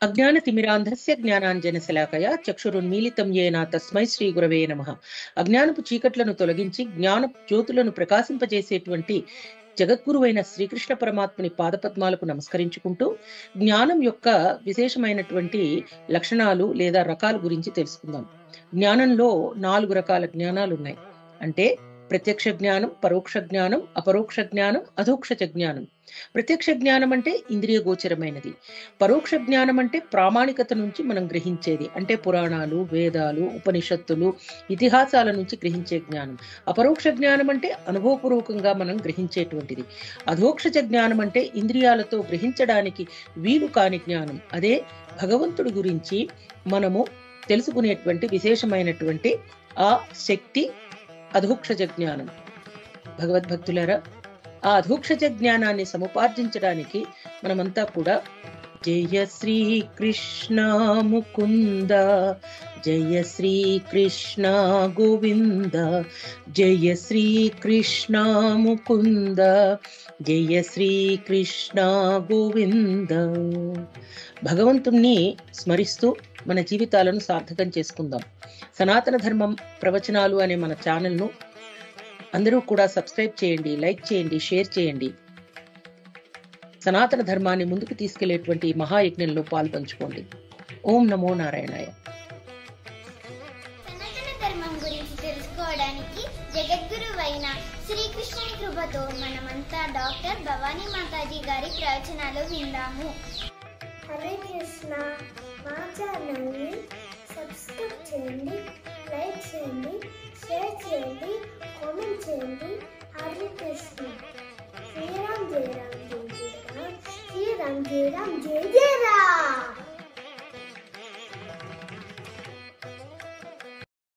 అజ్ఞానతిమిరాంధస్య జ్ఞానాంజనశలాకయ చక్షురున్మీలితం యేన తస్మై శ్రీ గురవే నమః. అజ్ఞానపు చీకట్లను తొలగించి జ్ఞాన జ్యోతులను ప్రకాశింపజేసేటువంటి జగద్గురువైన శ్రీకృష్ణ పరమాత్మని పాదపద్మాలకు నమస్కరించుకుంటూ జ్ఞానం యొక్క విశేషమైనటువంటి లక్షణాలు లేదా రకాల గురించి తెలుసుకుందాం. జ్ఞానంలో 4 రకాల జ్ఞానాలు ఉన్నాయి. అంటే ప్రత్యక్ష జ్ఞానం, పరోక్ష జ్ఞానం, అపరోక్ష జ్ఞానం, అధోక్షజ జ్ఞానం. ప్రత్యక్ష జ్ఞానం అంటే ఇంద్రియ గోచరమైనది. పరోక్ష జ్ఞానం అంటే ప్రామాణికత నుంచి మనం గ్రహించేది, అంటే పురాణాలు, వేదాలు, ఉపనిషత్తులు, ఇతిహాసాల నుంచి గ్రహించే జ్ఞానం. అపరోక్ష జ్ఞానం అంటే అనుభవపూర్వకంగా మనం గ్రహించేటువంటిది. అధోక్షజ జ్ఞానం అంటే ఇంద్రియాలతో గ్రహించడానికి వీలు కాని జ్ఞానం. అదే భగవంతుడి గురించి మనము తెలుసుకునేటువంటి విశేషమైనటువంటి ఆ శక్తి అధోక్షజ జ్ఞానం. భగవద్భక్తులారా, ఆ అధోక్షజ జ్ఞానాన్ని సముపార్జించడానికి మనమంతా కూడా జయ శ్రీ కృష్ణ ముకుంద, జయ శ్రీ కృష్ణ గోవింద, జయ శ్రీ కృష్ణ ముకుంద, జయ శ్రీ కృష్ణ గోవింద. భగవంతుణ్ణి స్మరిస్తూ మన జీవితాలను సార్థకం చేసుకుందాం. సనాతన ధర్మం ప్రవచనాలు అనే మన ఛానల్ను అందరూ కూడా సబ్స్క్రైబ్ చేయండి, లైక్ చేయండి, షేర్ చేయండి. సనాతన ధర్మాన్ని ముందుకు తీసుకెళ్లేటువంటి మహాయజ్ఞంలో పాల్పంచుకోండి. ఓం నమో నారాయణాయ. సనాతన ధర్మం గురించి తెలుసుకోవడానికి జగద్గురువైన శ్రీకృష్ణుని కృపతో మనమంతా డాక్టర్ భవానీ మాతాజీ గారి ప్రవచనాలు విందాము. హరే కృష్ణ. మా ఛానల్ని సబ్స్క్రైబ్ చేయండి, లైక్ చేయండి, షేర్ చేయండి, కామెంట్ చేయండి. హరే కృష్ణ. శ్రీరామ్ జయ రామ్ జయ జయ రామ్, శ్రీరామ్ జయ రామ్ జయ జయ రామ్.